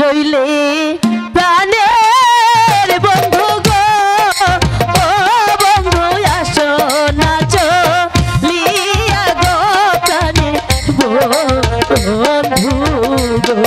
হইলে প্রাণের বন্ধু গো ও বন্ধু আসো না চলিয়া গো প্রাণের বন্ধু গো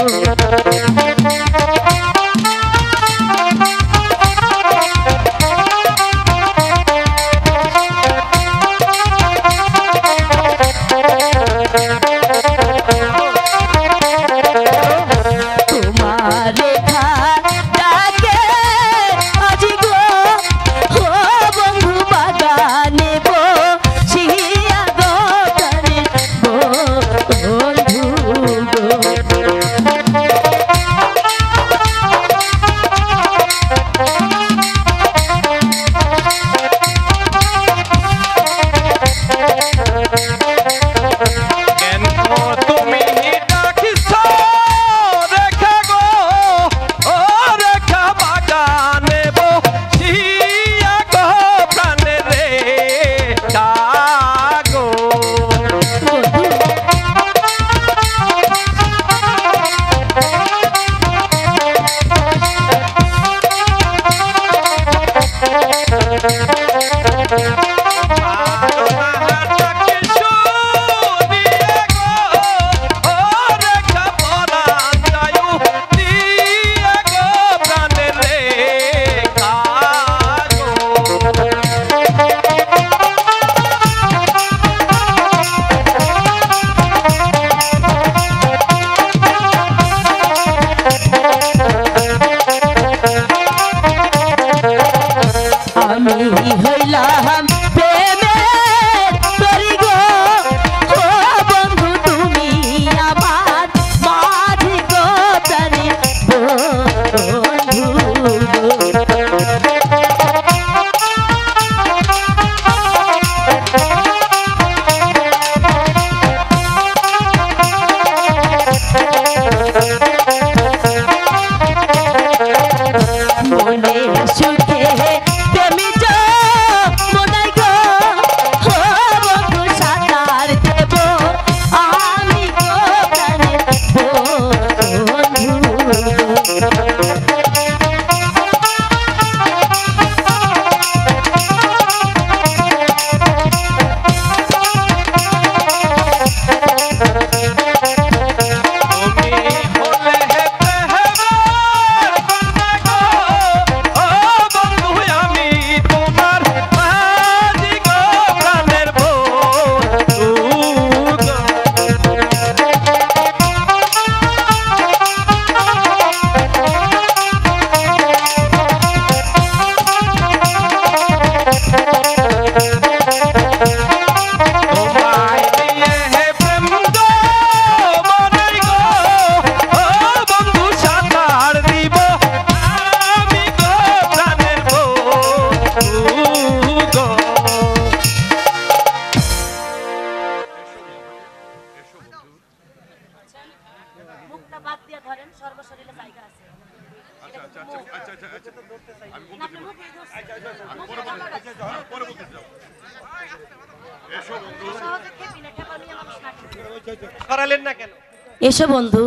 এসো বন্ধু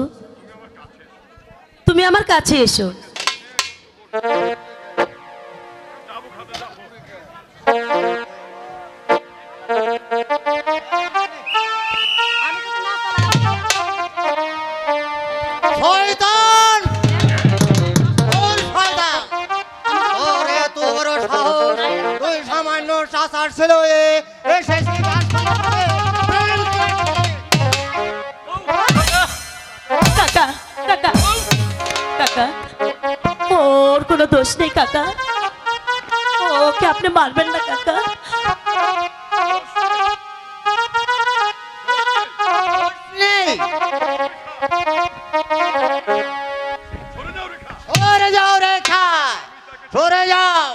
তুমি আমার কাছে এসো শয়তান ওর শয়তান ওরে তোর সাহস তুই সামান্য চাচার ছেলে এসেছিস কাকা কাকা কাকা ওর কোনো দোষ নেই কাকা ওকে আপনি মারবেন না কাকা সরে যাও রেখা সরে যাও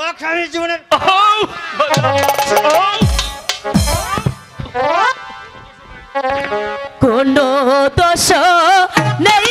ওখানে জীবনের কোনো দোষ নেই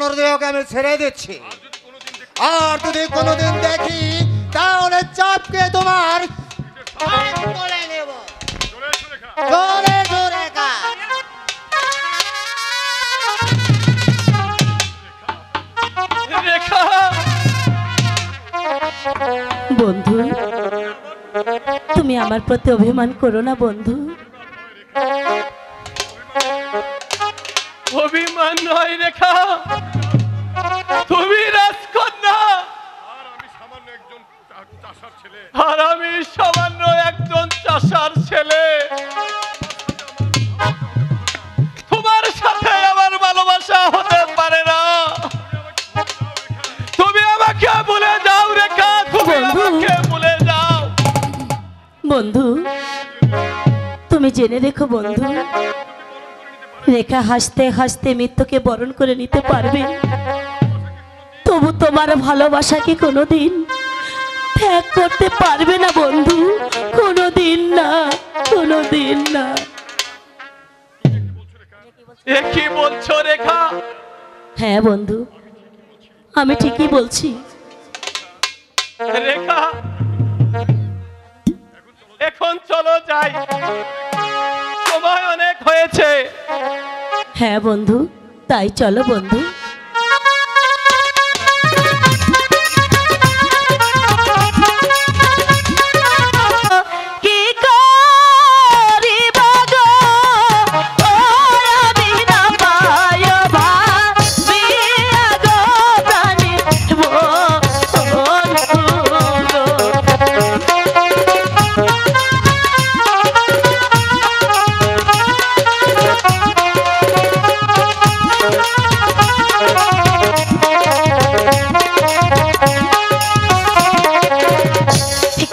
তোর দেহকে আমি ছেড়ে দিচ্ছি। আর যদি কোনোদিন দেখি তাহলে চাপকে তোমার বলে নেব। জোরে জোরে কা। রেখা, বন্ধু, তুমি আমার প্রতি অভিমান করো না বন্ধু। অভিমান নয় রেখা, তুমি রাজকন্যা আর আমি সামান্য একজন চাষার ছেলে। তোমার সাথে আমার ভালোবাসা হতে পারে না। তুমি আমাকে ভুলে যাও রেখা, তুমি বন্ধু। আমাকে ভুলে যাও। বন্ধু, তুমি জেনে রেখো বন্ধু, রেখা হাসতে হাসতে মৃত্যুকে বরণ করে নিতে পারবে, তবু তোমার ভালোবাসাকে কোনোদিন ত্যাগ করতে পারবে না বন্ধু, কোনোদিন না, কোনোদিন না। এ কি বলছো রেখা? হ্যাঁ বন্ধু, আমি ঠিকই বলছি। রেখা, এখন চলো যাই, সময় অনেক হয়েছে। হ্যাঁ বন্ধু, তাই চলো বন্ধু। কি করিব গো, ও আমি না পায় ভাবিয়া গো প্রাণের বন্ধু গো।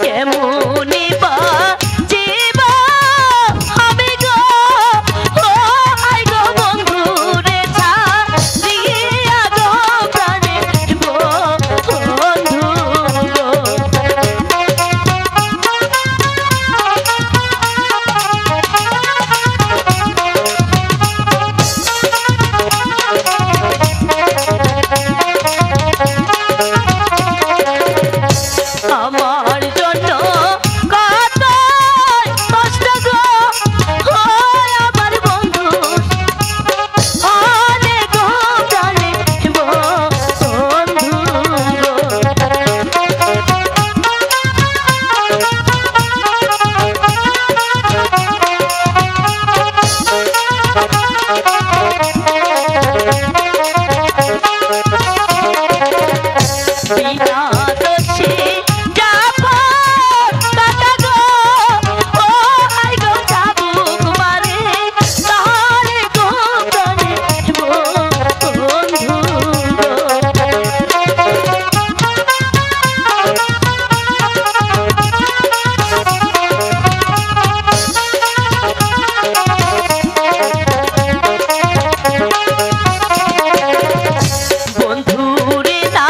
কেমনে বাঁচিব আমি গো, ও আই গো বন্ধু রে ছাড়িয়া গো প্রাণের বন্ধু গো। আমার জন্য কত কষ্ট গো, ও আমার বন্ধু অনেক প্রাণের বন্ধু গো। বিনা দোষে জাফর কাটা গো, ও আই গো চাবুক মারে তারে গো প্রাণের বন্ধু গো। বন্ধুরে না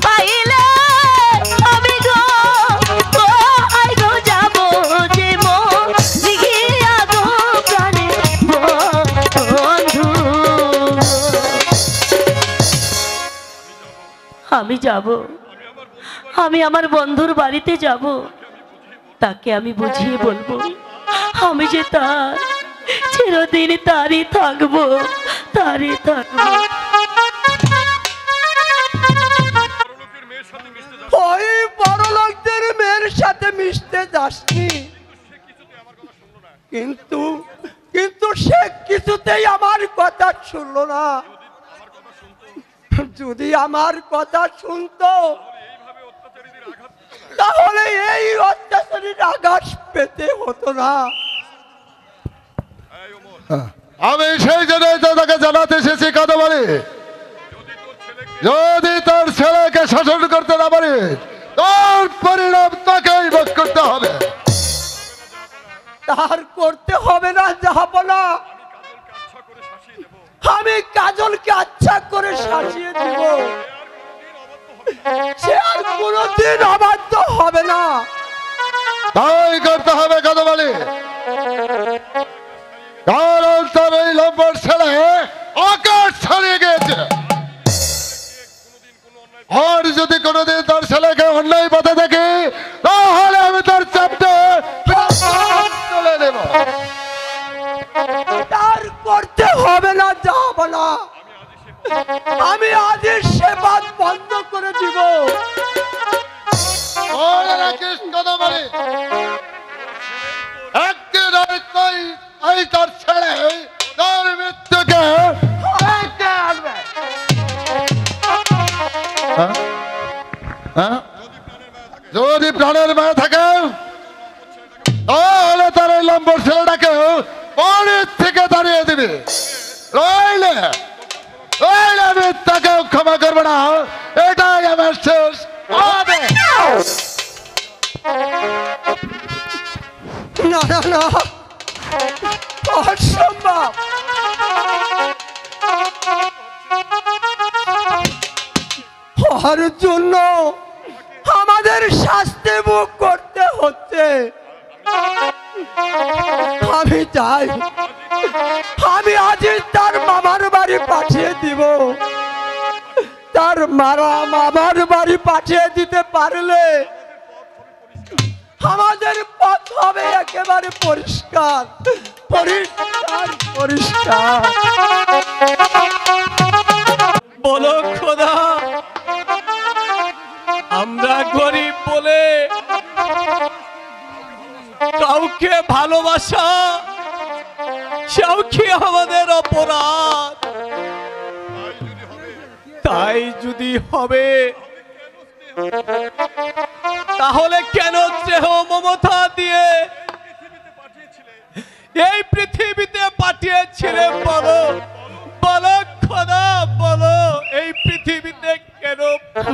পাইলে আমি গো, ও আই গো যাব যে মরিয়া গো প্রাণের বন্ধু। আমি যাব, আমি আমার বন্ধুর বাড়িতে যাব, তাকে আমি বুঝিয়ে বলবো আমি যে তার চিরদিন তারই থাকবো, তারই থাকবো। ওই বড় লোকদের মেয়ের সাথে মিশতে যাসনি, কিন্তু কিন্তু সে কিছুতেই আমার কথা শুনলো না। যদি আমার কথা শুনতো তাহলে এই অত্যাচারীর আঘাত পেতে হতো না। আমি সেই জন্য তোকে জানাতে এসেছি কথা বলি, যদি তোর ছেলেকে শাসন করতে না পারি তোর পরিণাম তোকেই ভোগ করতে হবে। তার করতে হবে না যাবো না, আমি কাজলকে আচ্ছা করে শাসিয়ে দিব, সে আর কোনোদিন অবাধ্য হবে না। তাই করতে হবে কথা বলি, কারণ তোর এই লম্বর ছেলে আকাশ ছাড়িয়ে গিয়েছে। আর যদি কোনোদিন তার ছেলেকে অন্যায় পথে দেখি তাহলে আমি তার চাপটা তুলে নেব। তার করতে হবে না, যাব না। আমি আজই সেবাদ বন্ধ করে দিব। মনে রাখিস কথা বলি, একদিন এই তার ছেলে তার মৃত্যুকে দেখতে আসবে। হ্যাঁ? হ্যাঁ? যদি প্রাণের মায়া থাকে তাহলে তার এই লম্বর ছেলেটাকে পরের থেকে দাঁড়িয়ে দিবে, নইলে আমি তাকে ক্ষমা করবো না। এটাই আমার শেষ আদেশ। না না না, অসম্ভব। ওর জন্য আমাদের শাস্তি ভোগ করতে হচ্ছে। আমি চাই আমি আজই তার মামার বাড়ি পাঠিয়ে দিব। তার মামার বাড়ি পাঠিয়ে দিতে পারলে আমাদের পথ হবে একেবারে পরিষ্কার পরিষ্কার পরিষ্কার। বলো খোদা, আমরা গরিব বলে কাউকে ভালোবাসা সেও কি আমাদের অপরাধ? তাই যদি হবে তাহলে কেন স্নেহ মমতা দিয়ে এই পৃথিবীতে পাঠিয়েছিলে? বলো বলো খোদা, বলো এই পৃথিবীতে কেন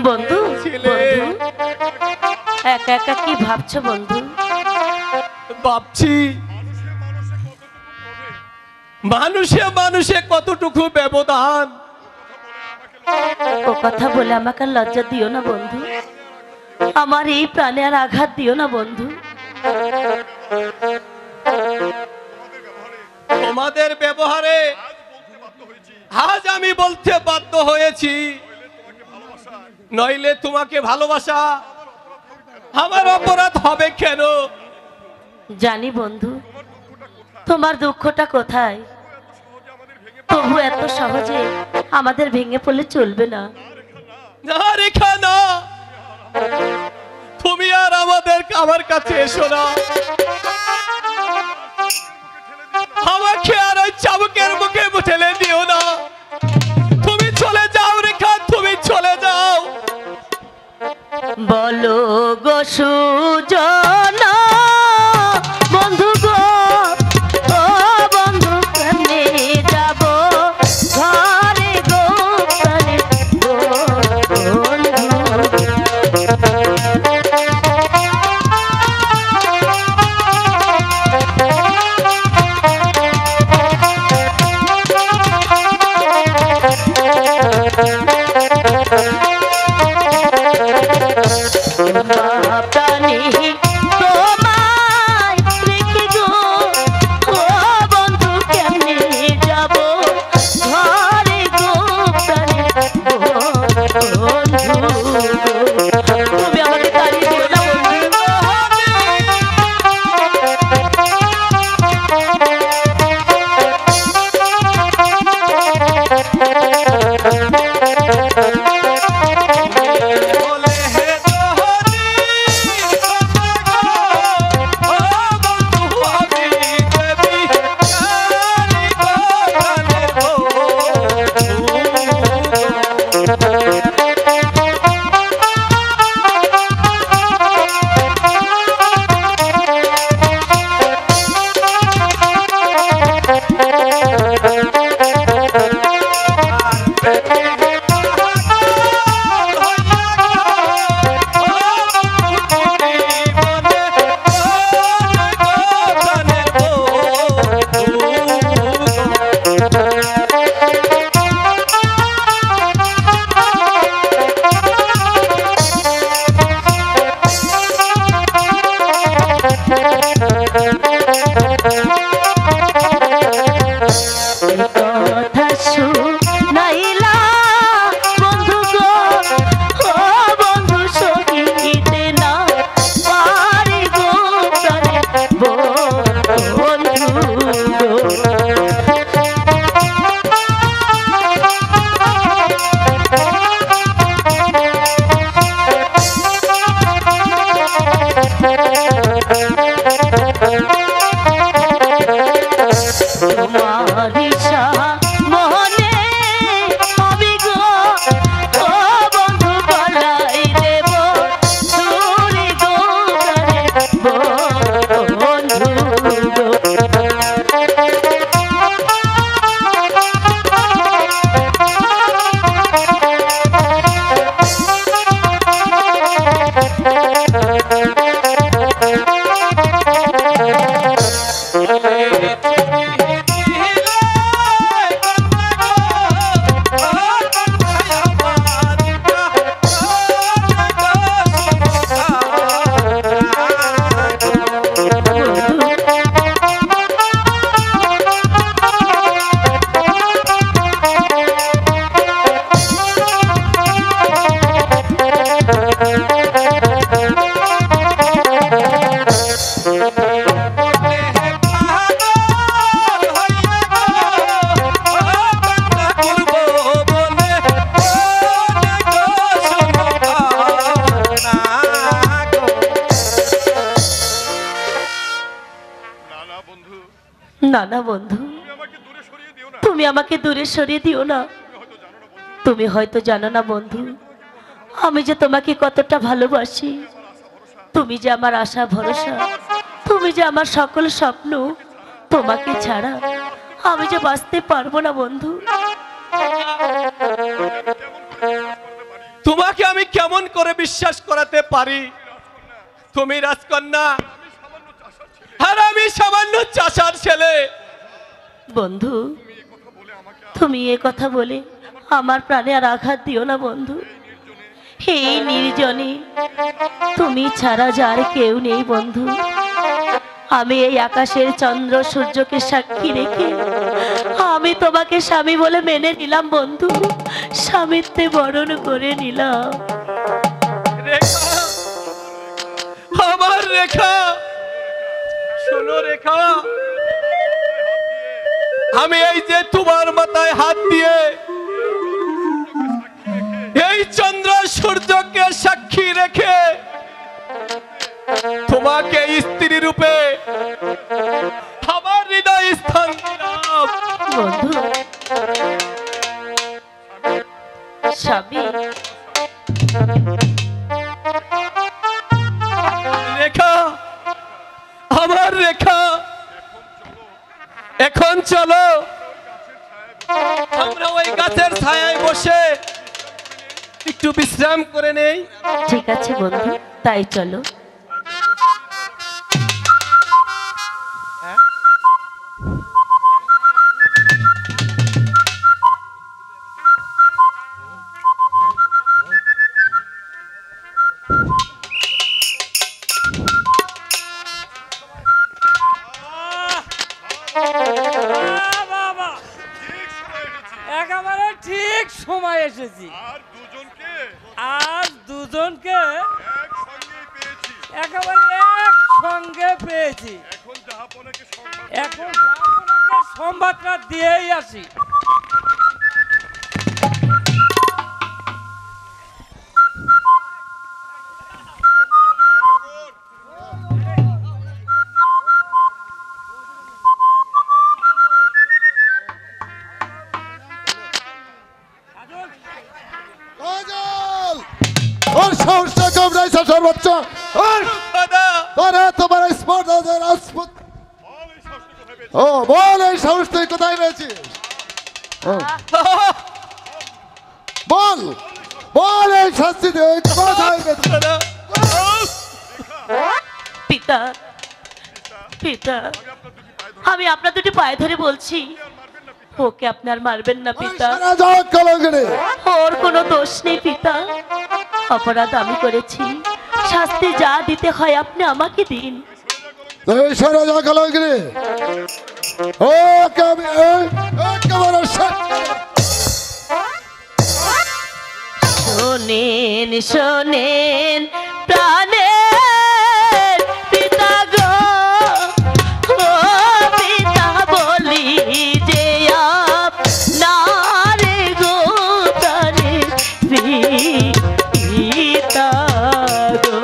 বন্ধু, ছিলে? একা একা কি ভাবছো বন্ধু? ভাবছি মানুষে মানুষে কতটুকু ব্যবধান। ও কথা বলে আমাকে আর লজ্জা দিও না বন্ধু, আমার এই প্রাণে আর আঘাত দিও না বন্ধু। তোমাদের ব্যবহারে আজ আমি বলতে বাধ্য হয়েছি, নইলে তোমাকে ভালোবাসা আমার অপরাধ হবে কেন? জানি বন্ধু তোমার দুঃখটা কোথায়, তবু এত সহজে আমাদের ভেঙে পড়লে চলবে না। না রেখা না, তুমি আর আমার কাছে এসো না। আমাকে আর ওই চাবুকের মুখে ঠেলে দিও না। তুমি চলে যাও রেখা, তুমি চলে যাও। বলো গো সুজনা বন্ধু গো, ও বন্ধু কেমনে যাব ঘরে গো প্রাণে গো বন্ধু। প্রাণী তোমায় রেখে গো, ও বন্ধু কেমনে যাব ঘরে গো প্রাণে গো বন্ধু। তুমি আমাকে তাড়িয়ে দিও না বলে হে দোহরি ও বন্ধু, আমি দেবী কালী গানে গো। কথা শুনাইলা বন্ধু গো, ও না না বন্ধু, তুমি আমাকে দূরে সরিয়ে দিও না। তুমি হয়তো জানো না বন্ধু, আমি যে তোমাকে কতটা ভালোবাসি। তুমি যে আমার আশা ভরসা, তুমি যে আমার সকল স্বপ্ন। তোমাকে ছাড়া আমি যে বাঁচতে পারবো না বন্ধু। তোমাকে আমি কেমন করে বিশ্বাস করাতে পারি? তুমি রাজকন্যা আর আমি সামান্য চাষার ছেলে। বন্ধু, তুমি এ কথা বলে আমার প্রাণে আর আঘাত দিও না বন্ধু। এই নির্জনে তুমি ছাড়া যার কেউ নেই বন্ধু। আমি এই আকাশের চন্দ্র সূর্যকে সাক্ষী রেখে আমি তোমাকে স্বামী বলে মেনে নিলাম বন্ধু। স্বামীত্বে বরণ করে নিলাম। রেখা, আমার রেখা, শোনো রেখা, আমি এই যে তোমার মাথায় হাত দিয়ে এই চন্দ্র সূর্যকে সাক্ষী রেখে তোমাকে স্ত্রী রূপে আমার হৃদয় স্থান দিলাম বন্ধু। স্বামী, রেখা, আমার রেখা, এখন চলো আমরা ওই গাছের ছায়ায় বসে একটু বিশ্রাম করে নেই। ঠিক আছে বন্ধু, তাই চলো। বাবা, একেবারে ঠিক সময় এসেছি। আজ দুজনকে একেবারে একসঙ্গে পেয়েছি। এখন জাহাপনাকে সংবাদটা দিয়েই আসি। কাজল! ওর সাহসটা কম নাই শাশুর বাচ্চা। ওর দাদা, তোরা তোমার স্পর্ধা রাজপুত। ও বল, এই সাহস তুই কোথায় পেয়েছিস? ও, বল বল, এই শাস্তি তুই কোথায় পেয়েছিস? দাদা, পিতা, পিতা, আমি আপনার দুটি পায়ে ধরে বলছি, ওকে আপনার মারবেন না পিতা। সারা জগৎ কলঙ্কিনী। ওর কোনো দোষ নেই পিতা। অপরাধ আমি করেছি, শাস্তি যা দিতে হয় আপনি আমাকে দিন। তুই সারা জগৎ কলঙ্কিনী। ওকে আমি একেবারে শোনেন শোনেন প্রাণের পিতা গো, ও পিতা বলি যে আপনার গো প্রাণের পিতা গো।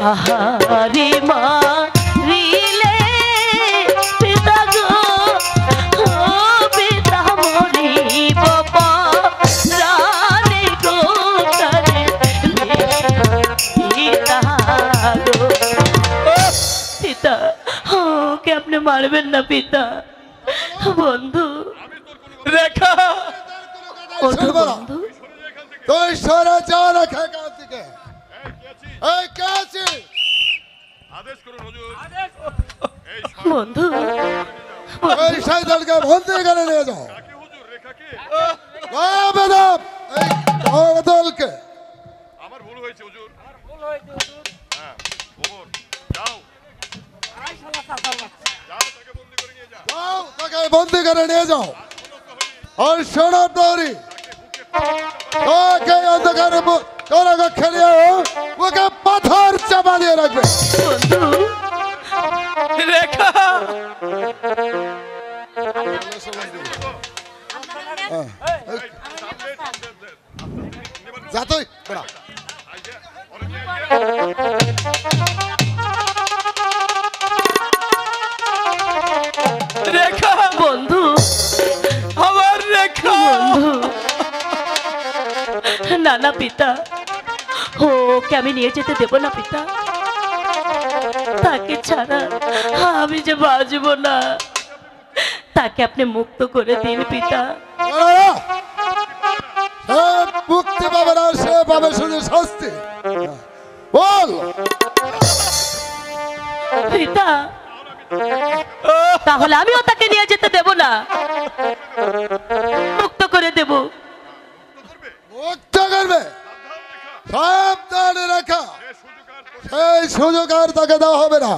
তাহারি মারিলে পিতা গো ও পিতা মরিব রানে গো তারে পিতা গো পিতা ওকে আপনি মারবেন না পিতা বন্ধু রেখা ওঠো বন্ধু তুই সরে যা রেখা এখান থেকে। এই কে আছিস? বন্ধু এই শয়তানকে বন্দি করে নিয়ে যাও। বেদব এই বাদলকে আমার ভুল হয়েছে হুজুর। হ্যাঁ, ওমর, যাও তাকে বন্দি করে নিয়ে যাও। যাও তাকে বন্দি করে নিয়ে যাও। আর শোনো প্রহরী, তাকে অন্ধকারে তোরা কক্ষে নিয়ে ওকে পাথর চাপা দিয়ে রাখবে। বন্ধু রেখা যা তুই বেড়া। রেখা বন্ধু আমার রেখা বন্ধু না না পিতা ওকে আমি নিয়ে যেতে দেব না পিতা তাকে ছাড়া আমি যে বাঁচবো না তাকে আপনি মুক্ত করে দিন পিতা সে মুক্তি পাবে না, সে পাবে শুধু শাস্তি। বল পিতা তাহলে আমিও তাকে নিয়ে যেতে দেব না মুক্ত করে দেব মুক্ত করবে সাবধানে রাখা, সেই সুযোগ আর তাকে দেওয়া হবে না।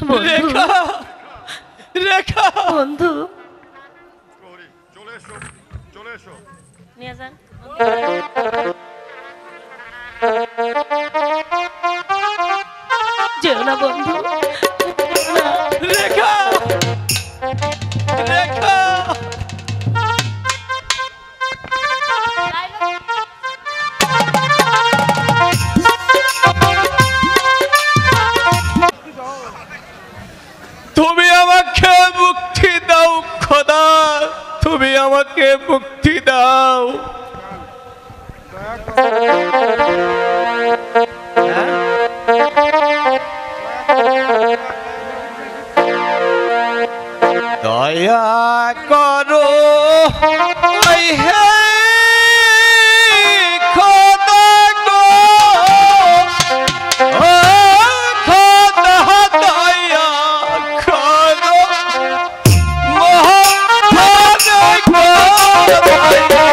বন্ধু রেখা রেখা বন্ধু প্রহরী, চলে এসো, চলে এসো। নিয়ে যান যেও না বন্ধু না। রেখা রেখা তুমি আমাকে মুক্তি দাও খোদা, তুমি আমাকে মুক্তি দাও। দয়া করো ওই হে খোদা গো, ও খোদা দয়া করো মোহাম্মদ গো, দয়া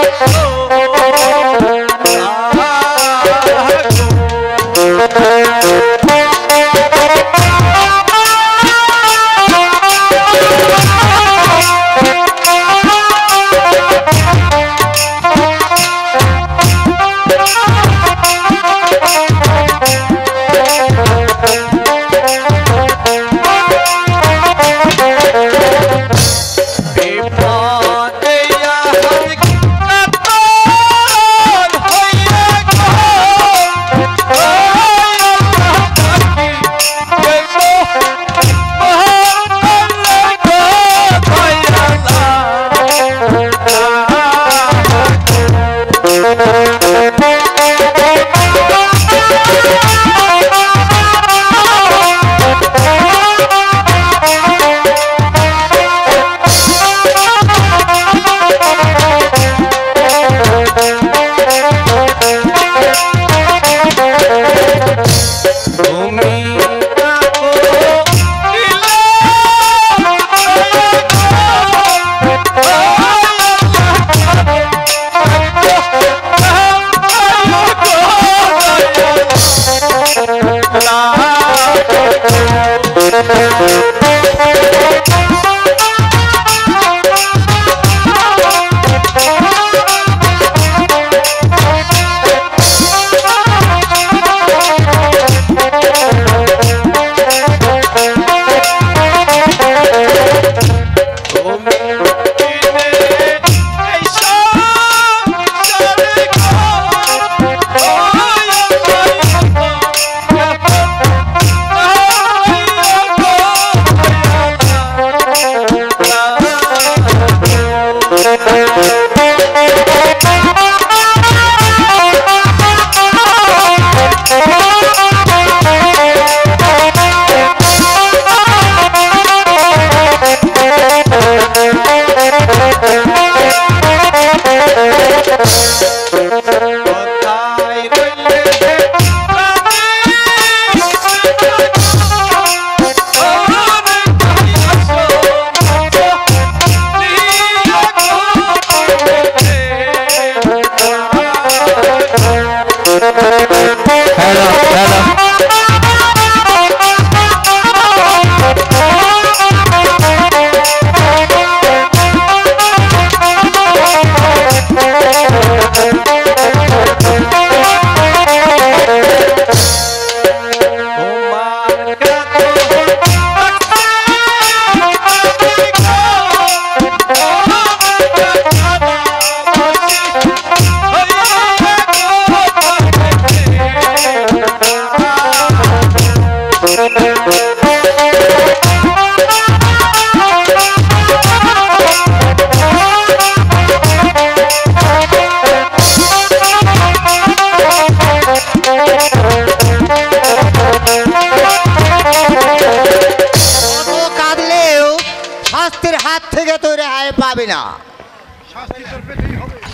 হাত থেকে তুই রেহাই পাবি না।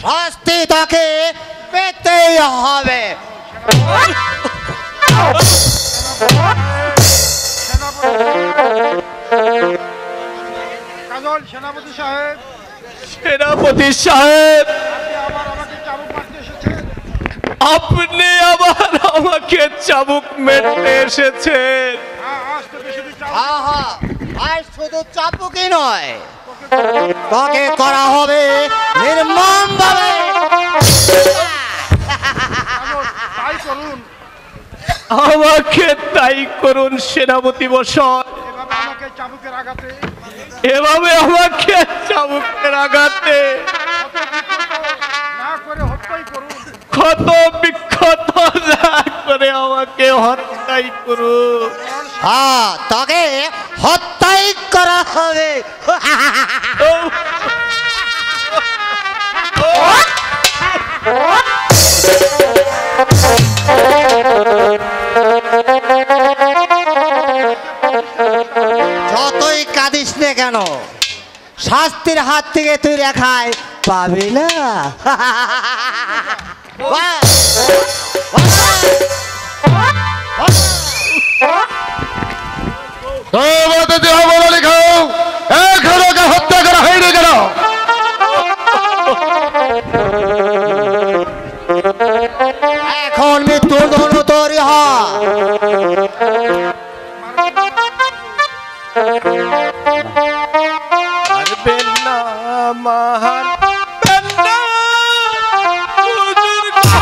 শাস্তি তোকে পেতেই হবে। কাজল সেনাপতি সাহেব, সেনাপতি সাহেব, আমাকে চাবুক মারতে এসেছেন। আপনি আবার আমাকে চাবুক মেরতে এসেছেন। আজ থেকে শুধু আহা, আর শুধু চাপুকি নয়, তোকে করা হবে নির্মম ভাবে। তাই করুন, আমাকে তাই করুন সেনাপতি মশাই। এভাবে আমাকে চাবুকের আঘাতে এভাবে আমাকে চাবুকের আঘাতে না করে হত্যাই করুন। ক্ষত বিক্ষত না করে আমাকে হত্যাই করুন। হ্যাঁ, তোকে হত্যাই করা হবে। যতই কাঁদিস না কেন, শাস্তির হাত থেকে তুই রেখায় পাবি না। বাহ! এখন ওকে হত্যা করা হয়নি কেন? এখন মৃত্যুর জন্য তৈরি হ। পারবেন না মারবেন না, হুজুর গো।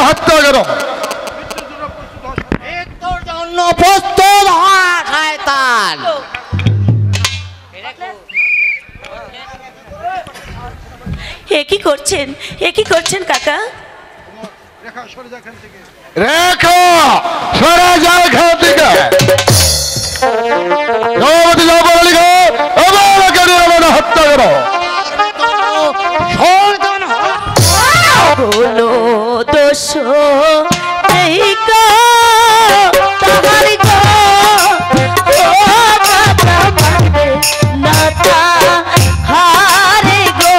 হত্যা করো। মৃত্যুর জন্য প্রস্তুত হ শয়তান। এ কি করছেন, এ কি করছেন কাকা? রেখা সরে যা এখান থেকে। রেখা সরে যাও এখান থেকে। জগবতী জবরালি গো, আমাকে নিরাপদে হত্যা করো। শয়তান হ। বলো দোষ নেই গো তোমার গো, ও কাকা মারবে না তা হারে গো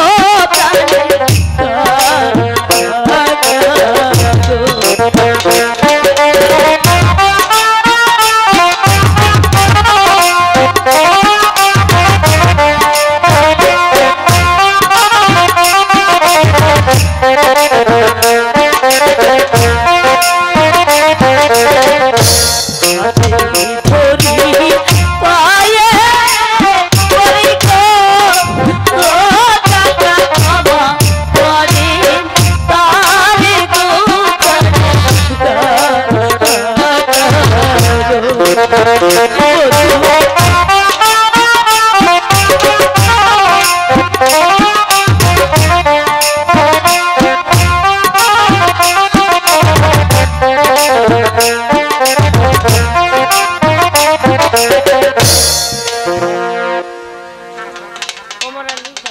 প্রাণে কাকা গো।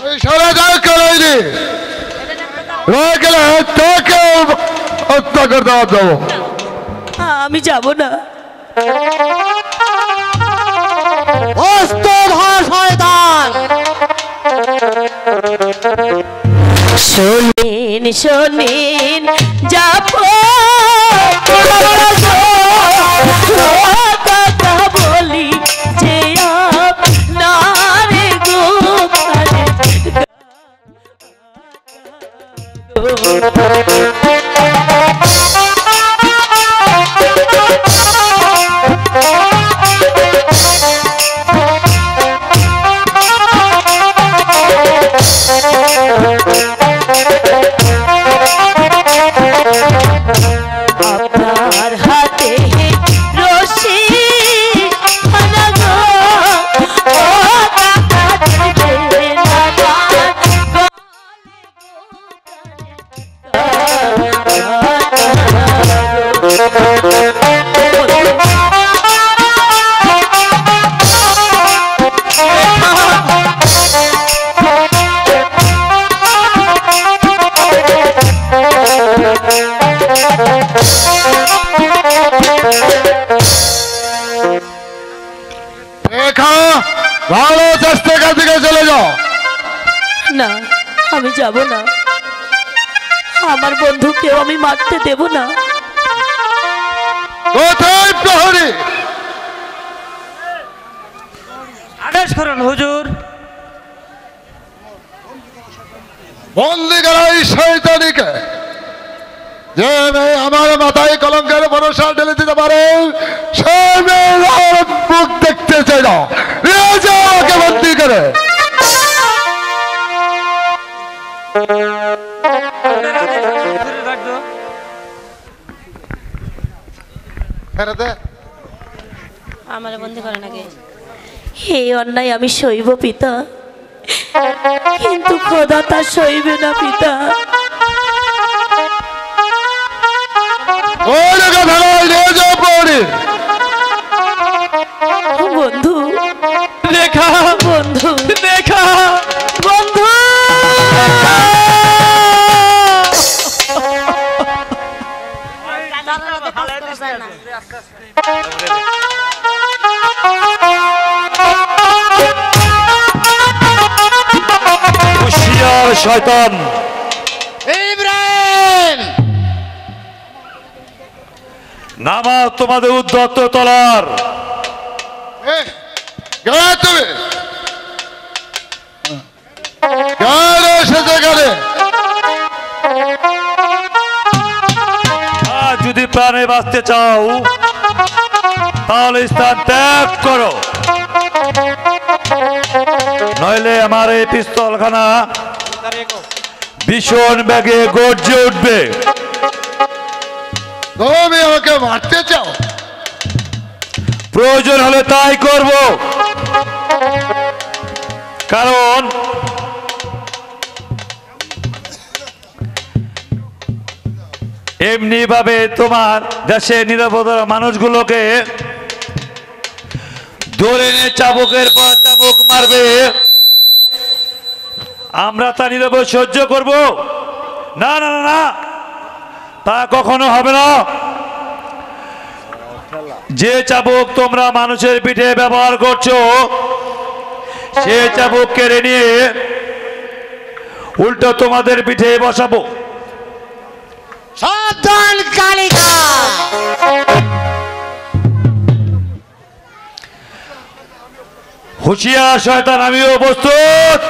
ওই সারা যাও করাইনি রয়ে গেলে তোকে হত্যা করে দেওয়া যাবো। আমি যাব না। শয়তান শোনেন শোনেন যাবো কথা বলি যে আপনার আপনার হাতে রশি খানা গো ও কাকা দেবে না রেখা ভালো চেষ্টা দিকে চলে যাও। না আমি যাব না। আমার বন্ধুকেও আমি মারতে দেব না। কোথায় প্রহরী? আদেশ করুন হুজুর। বন্দি করা এই শয়তানিকে, যে মেয়ে আমার মাথায় কলঙ্কের ভরসা ঢেলে দিতে পারে সে মেয়ের আর মুখ দেখতে চাই না। নিয়ে যাও ওকে বন্দি করে। আমার বন্ধু করে নাকি এই অন্যায় আমি সইব পিতা, কিন্তু খোদা তা সইবে না পিতা। বন্ধু রেখা, বন্ধু রেখা, বন্ধু শয়তান ইব্রাহিম নামা তোমাদের উদ্ধত তলার। তুমি যদি প্রাণে বাঁচতে চাও তাহলে স্থান ত্যাগ করো, নইলে আমার এই পিস্তলখানা ভীষণ বেগে গর্জে উঠবে। তুমি আমাকে মারতে চাও? প্রয়োজন হলে তাই করব, কারণ এমনি ভাবে তোমার দেশের নিরাপত্তার মানুষগুলোকে ধরে এনে চাবুকের পর চাবুক মারবে, আমরা তা নীরবে সহ্য করব? না না না না, তা কখনো হবে না। যে চাবুক তোমরা মানুষের পিঠে ব্যবহার করছো সে চাবুক কেড়ে নিয়ে উল্টো তোমাদের পিঠে বসাবো। সাবধান কালিকা। হুঁশিয়ার শয়তান, আমিও প্রস্তুত।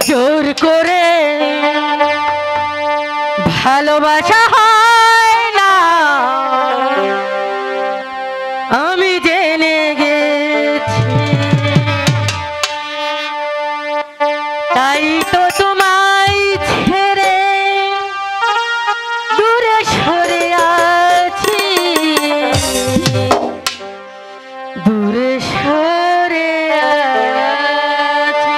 জোর করে ভালোবাসা হয় না, আমি জেনে গেছি। তাই তো তোমায় ছেড়ে দূরে সরে আছি, দূরে সরে আছি।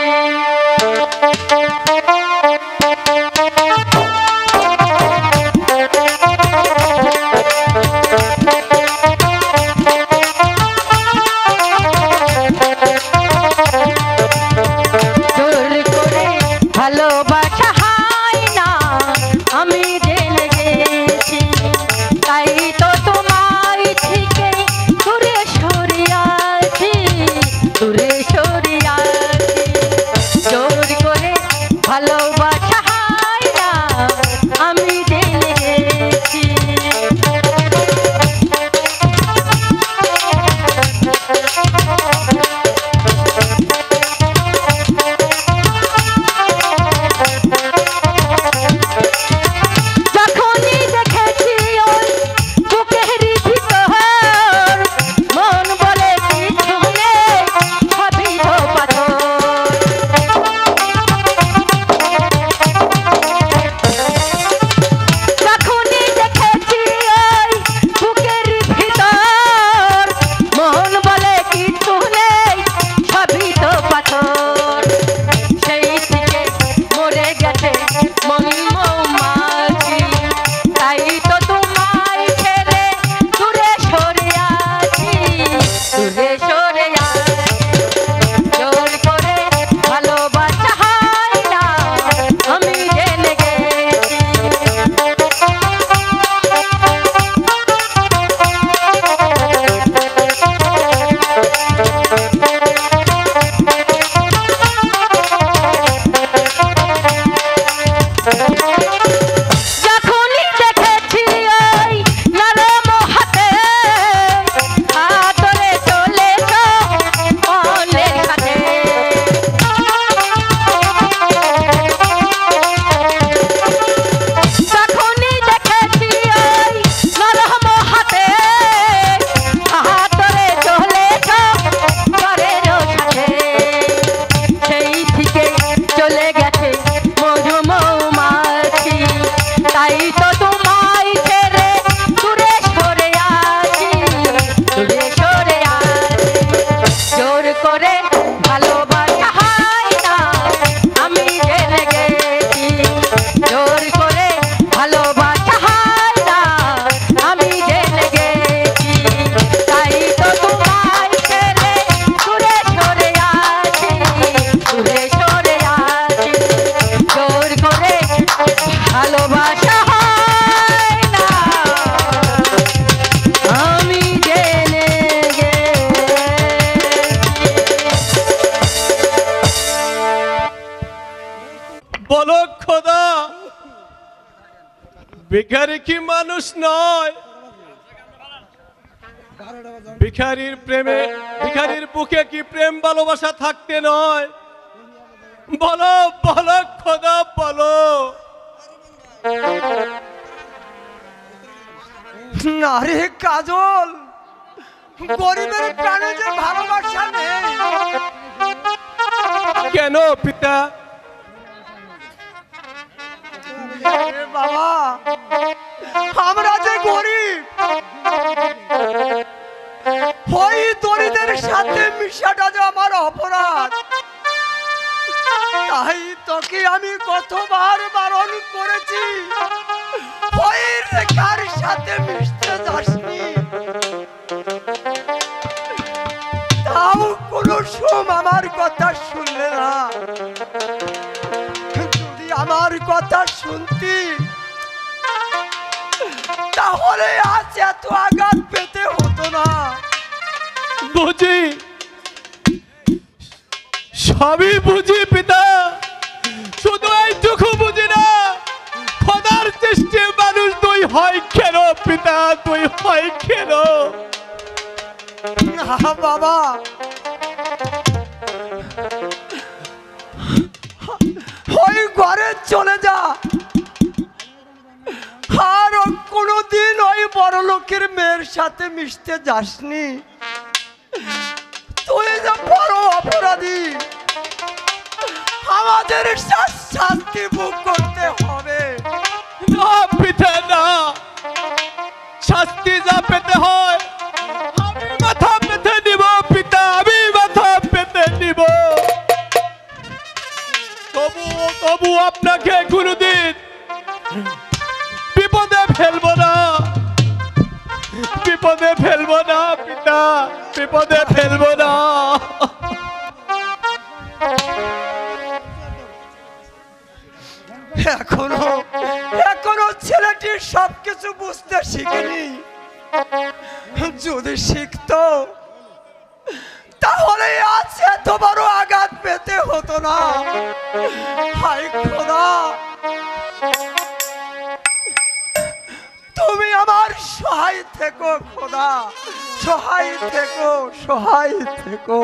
জোর করে ভালোবাসা হয় না, আমি জেনে গেছি। তাই তো তোমায় থেকে দূরে সরে আছি, দূরে সরে আছি। জোর করে ভালোবাসা হয় না, আমি জেনে গেছি। যখনই দেখেছি ওই বুকের ভিতর, মন বলে কিছু নেই, সবই তো পাথর। যখনই দেখেছি ওই বুকের ভিতর, মন বলে কিছু নেই, সবই তো পাথর। সেই থেকে মরে গেছে মন মৌমাছি, তাই তো তোমায় ছেড়ে দূরে সরে আছি, দূরে সরে আছি। জোর করে ভালোবাসা হয় না, আমি জেনে গেছি। যখনই দেখেছি ওই নরম হাতে, আদরে চলে তো অন্যের সাথে। যখনই দেখেছি ওই নরম হাতে, আদরে চলে তো পরের সাথে। সেই থেকে চলে গেছে মধু মৌমাছি, তাই তো তোমায় ছেড়ে দূরে সরে আছি, দূরে সরে আছি। জোর করে ভালোবাসা হয় না, আমি জেনে গেছি। জোর করে ভালোবাসা হয় না, আমি জেনে গেছি। তাই তো তোমায় ছেড়ে দূরে সরে আছি, দূরে সরে আছি। জোর করে ভালোবাসা হয় না, আমি জেনে বলো খোদা, ভিখারি কি মানুষ নয়? ভিখারির প্রেমে, ভিখারির বুকে কি প্রেম ভালোবাসা থাকতে নয়? বলো বলো খোদা, বলো। আরে কাজল, গরিবের প্রাণে যে ভালোবাসা নেই। কেন পিতা? আরে বাবা, আমরা যে গরিব, ওই দরিদ্রের সাথে মিশাটা যে আমার অপরাধ। তাই তোকে আমি কতবার বারণ করেছি, ওই রেখার সাথে মিশতে যাসনি। তাও কোনো সোম আমার কথা শুনলে না। যদি আমার কথা শুনতি, তাহলে আজ এত আঘাত পেতে হতো না। বুঝি, সবই বুঝি পিতা, শুধু এইটুকু বুঝি না, খোদার সৃষ্টি মানুষ তুই হয় কেন পিতা, তুই হয় কেন? না বাবা, ওই ঘরে চলে যা, আর কোনোদিন ওই বড় লোকের মেয়ের সাথে মিশতে যাসনি। তুই যে বড় অপরাধী, আমাদের শাস্তি ভোগ করতে হবে। না পিতা না, শাস্তি যা পেতে হয় আমি মাথা পেতে নিব পিতা, আমি মাথা পেতে নিব। তবু আপনাকে কোনোদিন বিপদে ফেলবো না, বিপদে ফেলবো না পিতা, বিপদে ফেলবো না। এখনো ছেলেটি সবকিছু বুঝতে শিখেনি। যদি শিখতো তাহলে আজ এত বড় আঘাত পেতে হতো না। হায় খোদা, তুমি আমার সহায় থেকো খোদা, সহায় থেকো, সহায় থেকো।